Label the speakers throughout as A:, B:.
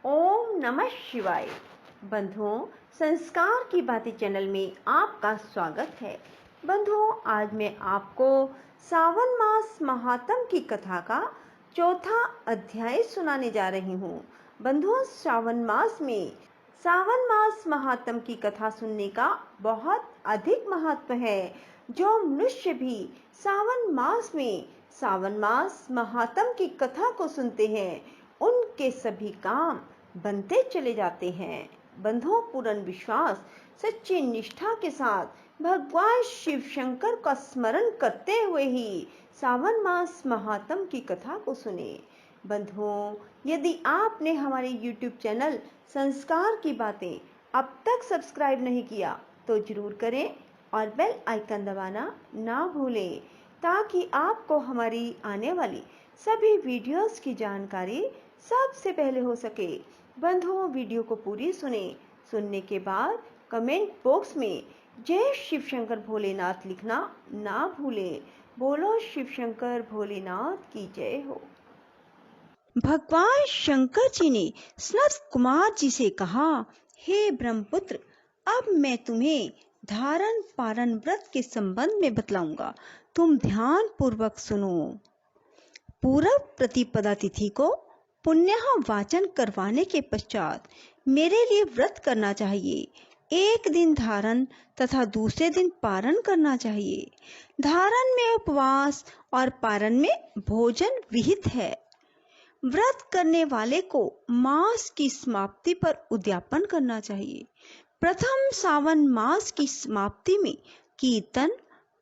A: ओम नमः शिवाय। बंधुओं, संस्कार की बातें चैनल में आपका स्वागत है। बंधुओं, आज मैं आपको सावन मास महात्म की कथा का चौथा अध्याय सुनाने जा रही हूँ। बंधुओं, सावन मास महात्म की कथा सुनने का बहुत अधिक महत्व है। जो मनुष्य भी सावन मास महात्म की कथा को सुनते हैं, उनके सभी काम बनते चले जाते हैं। बंधुओं, पूर्ण विश्वास, सच्ची निष्ठा के साथ भगवान शिव शंकर का स्मरण करते हुए ही सावन मास महात्म की कथा को सुने। बंधुओं, यदि आपने हमारे YouTube चैनल संस्कार की बातें अब तक सब्सक्राइब नहीं किया तो जरूर करें और बेल आइकन दबाना ना भूलें, ताकि आपको हमारी आने वाली सभी वीडियोस की जानकारी सबसे पहले हो सके। बंधुओं, वीडियो को पूरी सुनने के बाद कमेंट बॉक्स में जय शिव शंकर भोलेनाथ लिखना ना भूलें। बोलो शिव शंकर भोलेनाथ की जय हो।
B: भगवान शंकर जी ने सनत कुमार जी से कहा, हे ब्रह्मपुत्र, अब मैं तुम्हें धारण पारण व्रत के संबंध में बतलाऊंगा। तुम ध्यान पूर्वक सुनो। पूर्व प्रतिपदा तिथि को पुण्यः वाचन करवाने के पश्चात मेरे लिए व्रत करना चाहिए। एक दिन धारण तथा दूसरे दिन पारण करना चाहिए। धारण में उपवास और पारण में भोजन विहित है। व्रत करने वाले को मास की समाप्ति पर उद्यापन करना चाहिए। प्रथम सावन मास की समाप्ति में कीर्तन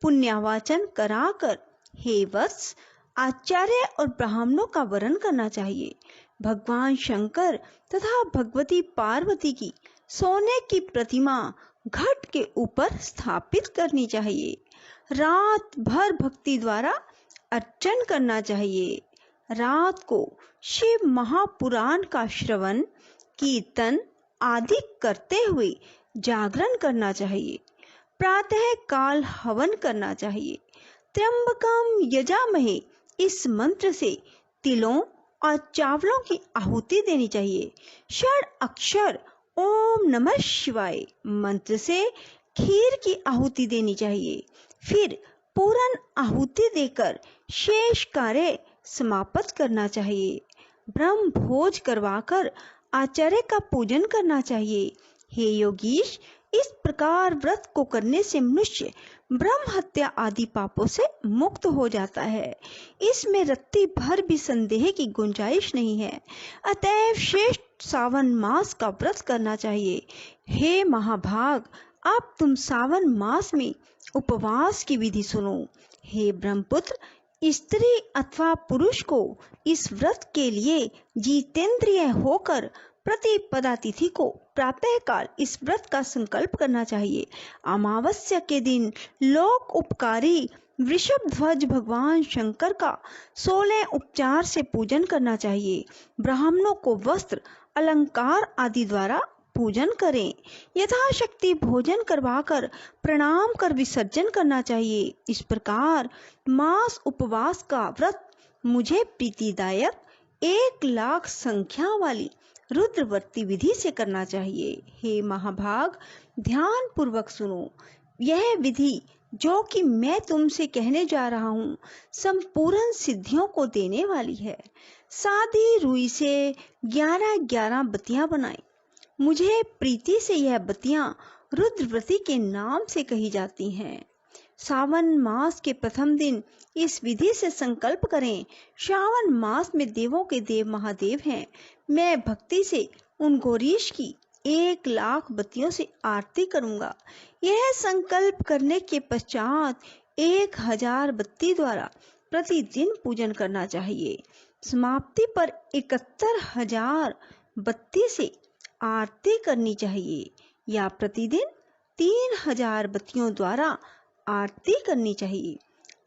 B: पुण्यवाचन कराकर हे वत्स, आचार्य और ब्राह्मणों का वरण करना चाहिए। भगवान शंकर तथा भगवती पार्वती की सोने की प्रतिमा घट के ऊपर स्थापित करनी चाहिए। रात भर भक्ति द्वारा अर्चन करना चाहिए। रात को शिव महापुराण का श्रवण कीर्तन आदि करते हुए जागरण करना चाहिए। प्रातः काल हवन करना चाहिए। त्र्यंबकम यजामहे, इस मंत्र से तिलों और चावलों की आहुति देनी चाहिए। षड अक्षर ओम नमः शिवाय मंत्र से खीर की आहुति देनी चाहिए। फिर पूर्ण आहुति देकर शेष कार्य समाप्त करना चाहिए। ब्रह्म भोज करवाकर आचार्य का पूजन करना चाहिए। हे योगीश, इस प्रकार व्रत को करने से मनुष्य ब्रह्म हत्या आदि पापों से मुक्त हो जाता है। इसमें रत्ती भर भी संदेह की गुंजाइश नहीं है। अतएव श्रेष्ठ सावन मास का व्रत करना चाहिए। हे महाभाग, अब तुम सावन मास में उपवास की विधि सुनो। हे ब्रह्मपुत्र, स्त्री अथवा पुरुष को इस व्रत के लिए जितेंद्रिय होकर प्रतिपदा तिथि को प्रातः काल इस व्रत का संकल्प करना चाहिए। अमावस्या के दिन लोक उपकारी वृषभ ध्वज भगवान शंकर का 16 उपचार से पूजन करना चाहिए। ब्राह्मणों को वस्त्र अलंकार आदि द्वारा पूजन करें। यथाशक्ति भोजन करवाकर प्रणाम कर विसर्जन करना चाहिए। इस प्रकार मास उपवास का व्रत मुझे प्रीतिदायक 1,00,000 संख्या वाली रुद्रवर्ती विधि से करना चाहिए। हे महाभाग, ध्यान पूर्वक सुनो। यह विधि जो कि मैं तुमसे कहने जा रहा हूँ संपूर्ण सिद्धियों को देने वाली है। सादी रुई से 11-11 बत्तियां बनाएं। मुझे प्रीति से यह बत्तियां रुद्रव्रती के नाम से कही जाती हैं। सावन मास के प्रथम दिन इस विधि से संकल्प करें। श्रावण मास में देवों के देव महादेव हैं। मैं भक्ति से उन गौरीश की 1,00,000 बत्तियों से आरती करूंगा। यह संकल्प करने के पश्चात 1000 बत्ती द्वारा प्रतिदिन पूजन करना चाहिए। समाप्ति पर 71,000 बत्ती से आरती करनी चाहिए या प्रतिदिन 3000 बत्तियों द्वारा आरती करनी चाहिए।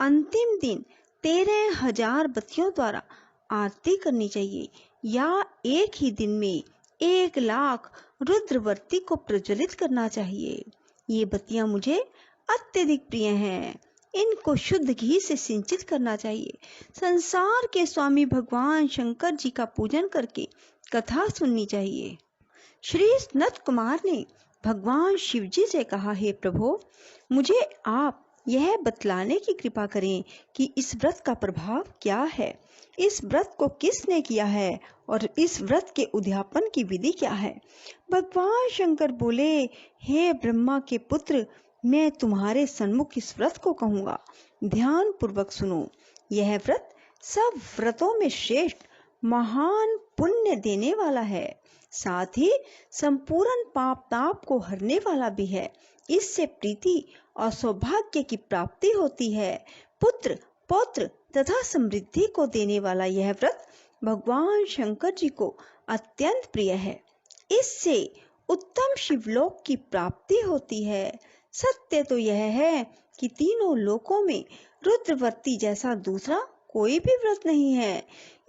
B: अंतिम दिन 13,000 बत्तियों द्वारा आरती करनी चाहिए या एक ही दिन में 1,00,000 रुद्रवर्ती को प्रज्वलित करना चाहिए। ये बत्तियां मुझे अत्यधिक प्रिय हैं। इनको शुद्ध घी से सिंचित करना चाहिए। संसार के स्वामी भगवान शंकर जी का पूजन करके कथा सुननी चाहिए। श्री सनत कुमार ने भगवान शिव जी से कहा, हे प्रभु, मुझे आप यह बतलाने की कृपा करें कि इस व्रत का प्रभाव क्या है, इस व्रत को किसने किया है और इस व्रत के उद्यापन की विधि क्या है। भगवान शंकर बोले, हे ब्रह्मा के पुत्र, मैं तुम्हारे सन्मुख इस व्रत को कहूँगा, ध्यान पूर्वक सुनो। यह व्रत सब व्रतों में श्रेष्ठ, महान पुण्य देने वाला है, साथ ही संपूर्ण पाप ताप को हरने वाला भी है। इससे प्रीति और सौभाग्य की प्राप्ति होती है। पुत्र, पौत्र तथा समृद्धि को देने वाला यह व्रत भगवान शंकर जी को अत्यंत प्रिय है। इससे उत्तम शिवलोक की प्राप्ति होती है। सत्य तो यह है कि तीनों लोकों में रुद्रवती जैसा दूसरा कोई भी व्रत नहीं है।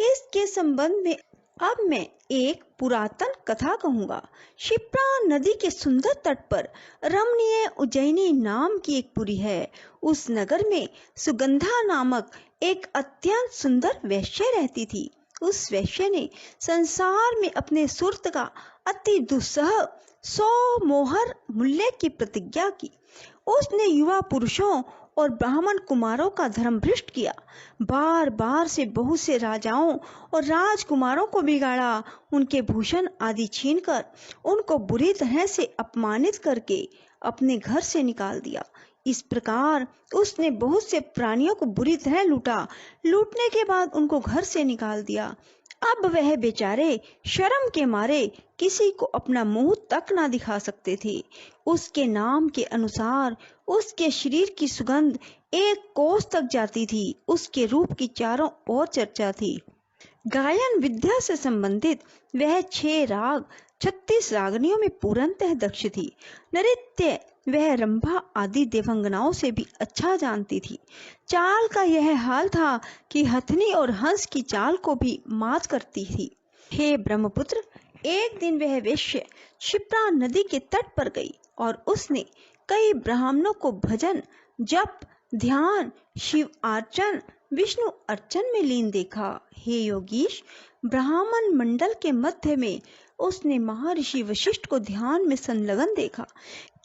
B: इसके संबंध में अब मैं एक पुरातन कथा कहूँगा। क्षिप्रा नदी के सुंदर तट पर रमणीय उज्जैनी नाम की एक पुरी है। उस नगर में सुगंधा नामक एक अत्यंत सुंदर वैश्य रहती थी। उस वैश्य ने संसार में अपने सुरत का अति दुस्सह 100 मोहर मूल्य की प्रतिज्ञा की। उसने युवा पुरुषों और ब्राह्मण कुमारों का धर्म भ्रष्ट किया। बार बार से बहुत से राजाओं और राजकुमारों को बिगाड़ा। उनके भूषण आदि छीनकर उनको बुरी तरह से अपमानित करके अपने घर से निकाल दिया। इस प्रकार उसने बहुत से प्राणियों को बुरी तरह लूटा। लूटने के बाद उनको घर से निकाल दिया। अब वह बेचारे शर्म के मारे किसी को अपना मुंह तक ना दिखा सकते थे। उसके नाम के अनुसार उसके शरीर की सुगंध 1 कोस तक जाती थी। उसके रूप की चारों ओर चर्चा थी। गायन विद्या से संबंधित वह 6 राग 36 रागनियों में पूर्णतः दक्ष थी। नृत्य वह रंभा आदि देवंगनाओं से भी अच्छा जानती थी। चाल का यह हाल था कि हथनी और हंस की चाल को भी मात करती थी। हे ब्रह्मपुत्र, एक दिन वह वैश्य क्षिप्रा नदी के तट पर गई और उसने कई ब्राह्मणों को भजन, जप, ध्यान, शिव अर्चन, विष्णु अर्चन में लीन देखा। हे योगीश, ब्राह्मण मंडल के मध्य में उसने महर्षि वशिष्ठ को ध्यान में संलग्न देखा।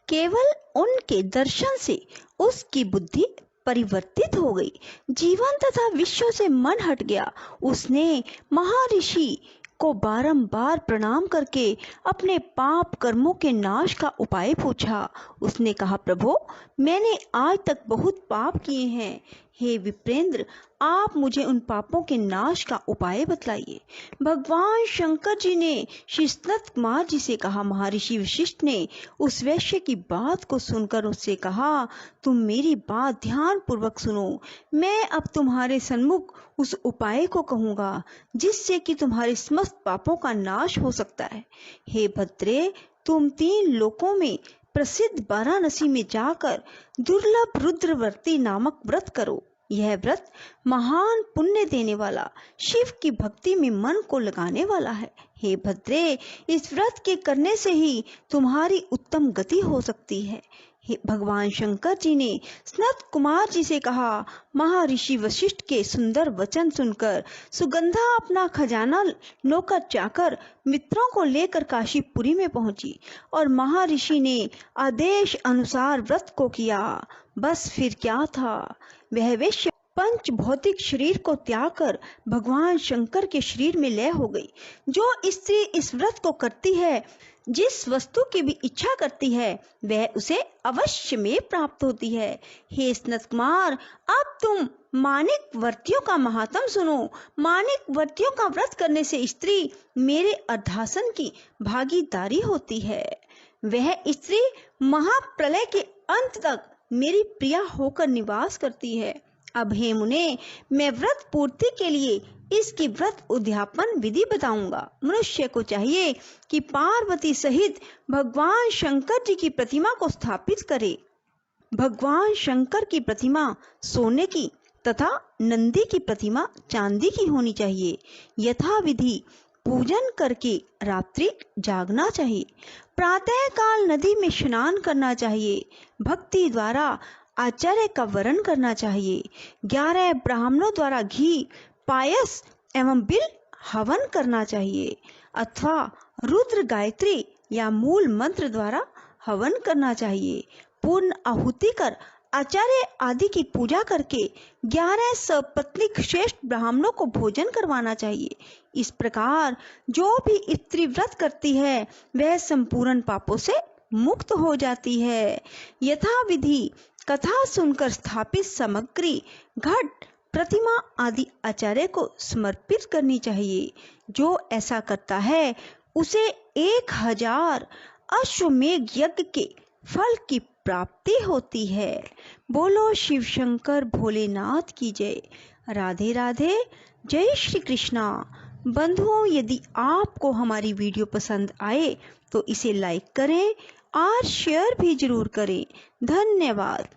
B: केवल उनके दर्शन से उसकी बुद्धि परिवर्तित हो गई। जीवन तथा विश्व से मन हट गया। उसने महर्षि को बारंबार प्रणाम करके अपने पाप कर्मों के नाश का उपाय पूछा। उसने कहा, प्रभु, मैंने आज तक बहुत पाप किए हैं। हे विप्रेंद्र, आप मुझे उन पापों के नाश का उपाय बतलाइए। भगवान शंकर जी ने श्री सनत कुमार जी से कहा। महर्षि वशिष्ठ ने उस वैश्य की बात को सुनकर उससे कहा, तुम मेरी बात ध्यान पूर्वक सुनो। मैं अब तुम्हारे सन्मुख उस उपाय को कहूँगा जिससे कि तुम्हारे समस्त पापों का नाश हो सकता है। हे भद्रे, तुम 3 लोकों में प्रसिद्ध वाराणसी में जाकर दुर्लभ रुद्रवर्ती नामक व्रत करो। यह व्रत महान पुण्य देने वाला, शिव की भक्ति में मन को लगाने वाला है। हे भद्रे, इस व्रत के करने से ही तुम्हारी उत्तम गति हो सकती है। भगवान शंकर जी ने सनत कुमार जी से कहा। महर्षि वशिष्ठ के सुंदर वचन सुनकर सुगंधा अपना खजाना नौकर चाकर मित्रों को लेकर काशीपुरी में पहुंची और महर्षि ने आदेश अनुसार व्रत को किया। बस फिर क्या था, वह वैश्य पंच भौतिक शरीर को त्याग कर भगवान शंकर के शरीर में लय हो गई। जो स्त्री इस व्रत को करती है, जिस वस्तु की भी इच्छा करती है, वह उसे अवश्य में प्राप्त होती है। हे सनत कुमार, अब तुम मानिक वर्तियों का महात्म सुनो। मानिक वर्तियों का व्रत करने से स्त्री मेरे अर्धासन की भागीदारी होती है। वह स्त्री महाप्रलय के अंत तक मेरी प्रिया होकर निवास करती है। अब हे मुने, मैं व्रत पूर्ति के लिए इसकी व्रत उद्यापन विधि बताऊंगा। मनुष्य को चाहिए कि पार्वती सहित भगवान शंकर जी की प्रतिमा को स्थापित करे। भगवान शंकर की प्रतिमा सोने की तथा नंदी की प्रतिमा चांदी की होनी चाहिए। यथाविधि पूजन करके रात्रि जागना चाहिए। प्रातः काल नदी में स्नान करना चाहिए। भक्ति द्वारा आचार्य का वरण करना चाहिए। 11 ब्राह्मणों द्वारा घी, पायस एवं बिल हवन करना चाहिए अथवा रुद्र गायत्री या मूल मंत्र द्वारा हवन करना चाहिए। पूर्ण आहुति कर आचार्य आदि की पूजा करके 11 सपत्नीक श्रेष्ठ ब्राह्मणों को भोजन करवाना चाहिए। इस प्रकार जो भी स्त्री व्रत करती है वह संपूर्ण पापों से मुक्त हो जाती है। यथा विधि कथा सुनकर स्थापित सामग्री घट, प्रतिमा आदि आचार्य को समर्पित करनी चाहिए। जो ऐसा करता है उसे 1000 अश्वमेघ यज्ञ के फल की प्राप्ति होती है। बोलो शिव शंकर भोलेनाथ की जय। राधे राधे, जय श्री कृष्णा। बंधुओं, यदि आपको हमारी वीडियो पसंद आए तो इसे लाइक करें और शेयर भी जरूर करें। धन्यवाद।